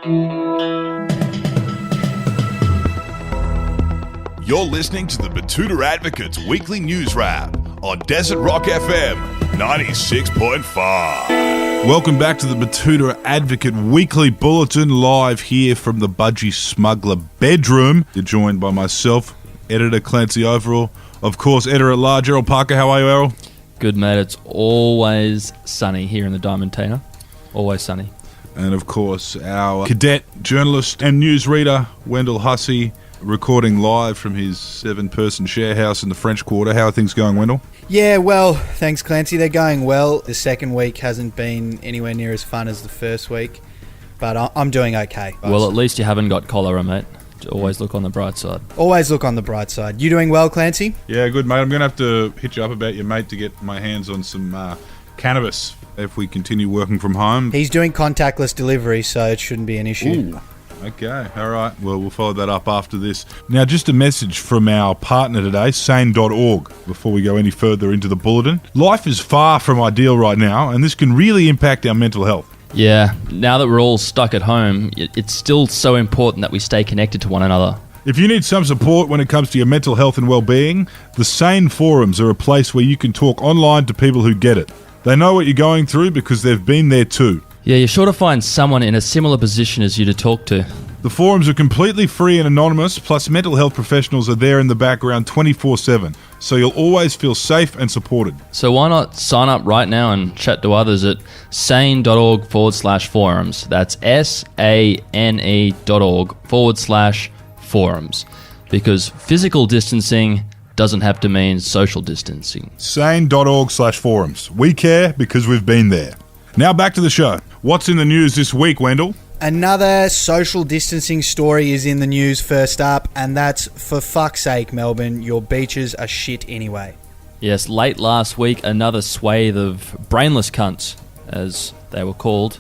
You're listening to the Betoota Advocate's weekly news wrap on Desert Rock FM 96.5. Welcome back to the Betoota Advocate weekly bulletin, live here from the Budgy Smuggler Bedroom. You're joined by myself, editor Clancy Overell, of course, editor-at-large Errol Parker. How are you, Errol? Good, mate. It's always sunny here in the Diamantina. Always sunny. And, of course, our cadet, journalist and newsreader, Wendell Hussey, recording live from his 7-person share house in the French Quarter. How are things going, Wendell? Yeah, well, thanks, Clancy. They're going well. The second week hasn't been anywhere near as fun as the first week, but I'm doing okay. Well, at least you haven't got cholera, mate. Always look on the bright side. Always look on the bright side. You doing well, Clancy? Yeah, good, mate. I'm going to have to hit you up about your mate to get my hands on some cannabis if we continue working from home. He's doing contactless delivery, so it shouldn't be an issue. Ooh. Okay, all right. Well, we'll follow that up after this. Now, just a message from our partner today, SANE.org, before we go any further into the bulletin. Life is far from ideal right now, and this can really impact our mental health. Yeah, now that we're all stuck at home, it's still so important that we stay connected to one another. If you need some support when it comes to your mental health and well-being, the Sane Forums are a place where you can talk online to people who get it. They know what you're going through because they've been there too. Yeah, you're sure to find someone in a similar position as you to talk to. The forums are completely free and anonymous, plus mental health professionals are there in the background 24/7, so you'll always feel safe and supported. So why not sign up right now and chat to others at sane.org/forums. That's SANE.org/forums. Because physical distancing doesn't have to mean social distancing. Sane.org/forums. We care because we've been there. Now back to the show. What's in the news this week, Wendell? Another social distancing story is in the news first up, and that's, for fuck's sake, Melbourne, your beaches are shit anyway. Yes, late last week, another swathe of brainless cunts, as they were called,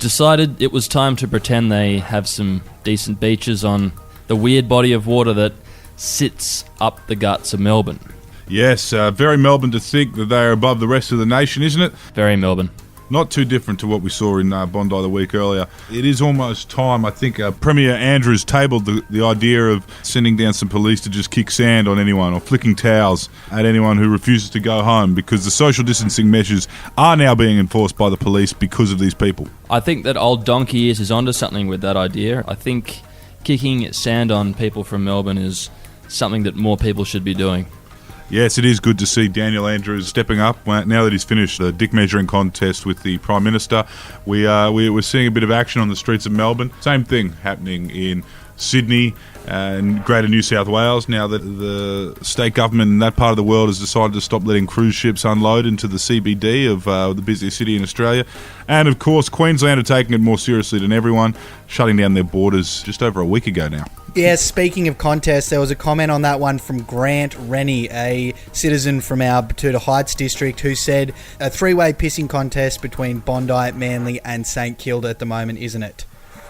decided it was time to pretend they have some decent beaches on the weird body of water that sits up the guts of Melbourne. Yes, very Melbourne to think that they are above the rest of the nation, isn't it? Very Melbourne. Not too different to what we saw in Bondi the week earlier. It is almost time. I think Premier Andrews tabled the idea of sending down some police to just kick sand on anyone or flicking towels at anyone who refuses to go home, because the social distancing measures are now being enforced by the police because of these people. I think that old donkey ears is onto something with that idea. I think kicking sand on people from Melbourne is something that more people should be doing. Yes, it is good to see Daniel Andrews stepping up now that he's finished the dick measuring contest with the Prime Minister. We're seeing a bit of action on the streets of Melbourne. Same thing happening in Sydney and Greater New South Wales, now that the state government in that part of the world has decided to stop letting cruise ships unload into the CBD of the busiest city in Australia. And of course, Queensland are taking it more seriously than everyone, shutting down their borders just over a week ago now. Yeah, speaking of contests, there was a comment on that one from Grant Rennie, a citizen from our Betoota Heights district, who said, a three-way pissing contest between Bondi, Manly and St Kilda at the moment, isn't it?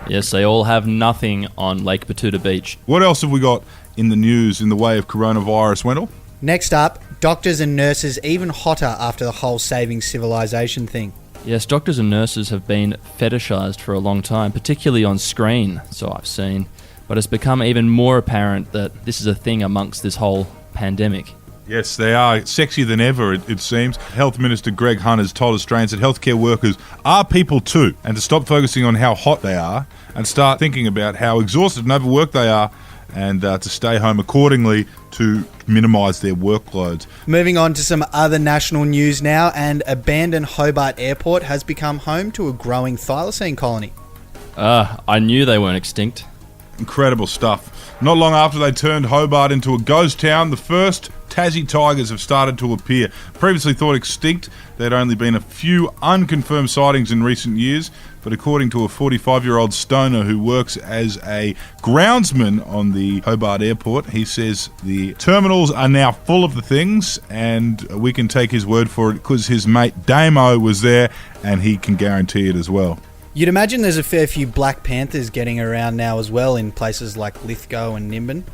Yes, they all have nothing on Lake Betoota Beach. What else have we got in the news in the way of coronavirus, Wendell? Next up, doctors and nurses even hotter after the whole saving civilization thing. Yes, doctors and nurses have been fetishised for a long time, particularly on screen, so I've seen. But it's become even more apparent that this is a thing amongst this whole pandemic. Yes, they are sexier than ever, it seems. Health Minister Greg Hunt has told Australians that healthcare workers are people too, and to stop focusing on how hot they are and start thinking about how exhausted and overworked they are, and to stay home accordingly to minimise their workloads. Moving on to some other national news now, and abandoned Hobart Airport has become home to a growing thylacine colony. I knew they weren't extinct. Incredible stuff. Not long after they turned Hobart into a ghost town, the first Tassie tigers have started to appear. Previously thought extinct, there'd only been a few unconfirmed sightings in recent years, but according to a 45-year-old stoner who works as a groundsman on the Hobart Airport, he says the terminals are now full of the things, and we can take his word for it because his mate Damo was there and he can guarantee it as well. You'd imagine there's a fair few Black Panthers getting around now as well in places like Lithgow and Nimbin.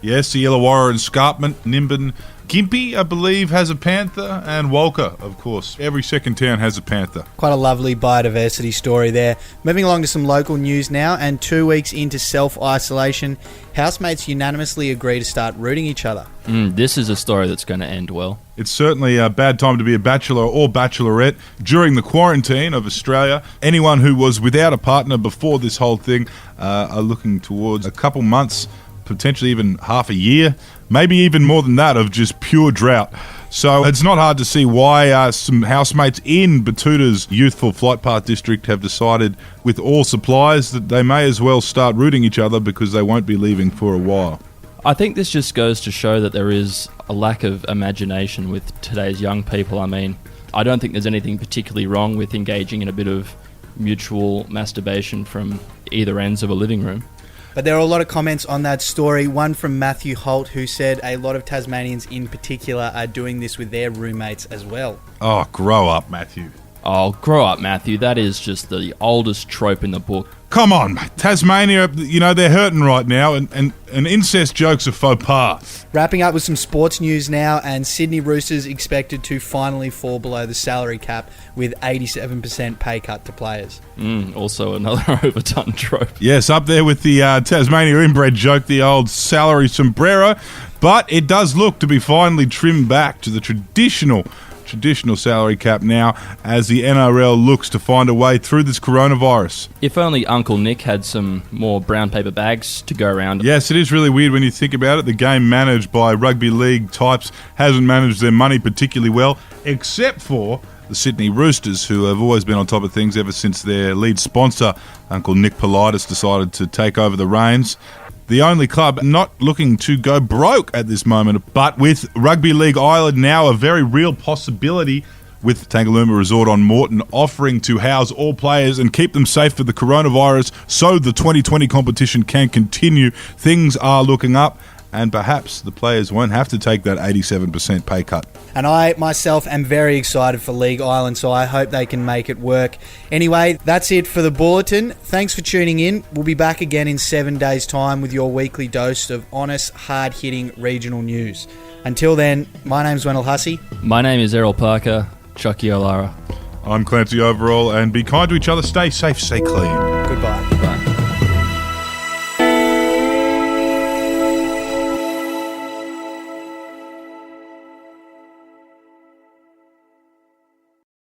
Yes, the Illawarra Escarpment, Nimbin, Gympie, I believe, has a panther, and Walker, of course. Every second town has a panther. Quite a lovely biodiversity story there. Moving along to some local news now, and 2 weeks into self-isolation, housemates unanimously agree to start rooting each other. This is a story that's going to end well. It's certainly a bad time to be a bachelor or bachelorette during the quarantine of Australia. Anyone who was without a partner before this whole thing are looking towards a couple months, potentially even half a year, maybe even more than that, of just pure drought. So it's not hard to see why some housemates in Betoota's youthful flight path district have decided, with all supplies, that they may as well start rooting each other because they won't be leaving for a while. I think this just goes to show that there is a lack of imagination with today's young people. I mean, I don't think there's anything particularly wrong with engaging in a bit of mutual masturbation from either ends of a living room. But there are a lot of comments on that story. One from Matthew Holt, who said a lot of Tasmanians in particular are doing this with their roommates as well. Oh, grow up, Matthew. Oh, grow up, Matthew. That is just the oldest trope in the book. Come on, mate. Tasmania, they're hurting right now, and incest jokes are faux pas. Wrapping up with some sports news now, and Sydney Roosters expected to finally fall below the salary cap with 87% pay cut to players. Also another overdone trope. Yes, up there with the Tasmania inbred joke, the old salary sombrero, but it does look to be finally trimmed back to the traditional salary cap now, as the NRL looks to find a way through this coronavirus. If only Uncle Nick had some more brown paper bags to go around. Yes, it is really weird when you think about it. The game managed by rugby league types hasn't managed their money particularly well, except for the Sydney Roosters, who have always been on top of things ever since their lead sponsor, Uncle Nick Politis, decided to take over the reins. The only club not looking to go broke at this moment, but with Rugby League Ireland now a very real possibility, with Tangalooma Resort on Moreton offering to house all players and keep them safe for the coronavirus so the 2020 competition can continue. Things are looking up, and perhaps the players won't have to take that 87% pay cut. And I, myself, am very excited for League Ireland, so I hope they can make it work. Anyway, that's it for the Bulletin. Thanks for tuning in. We'll be back again in 7 days' time with your weekly dose of honest, hard-hitting regional news. Until then, my name's Wendell Hussey. My name is Errol Parker. Chucky O'Lara. I'm Clancy Overell, and be kind to each other, stay safe, stay clean. Goodbye.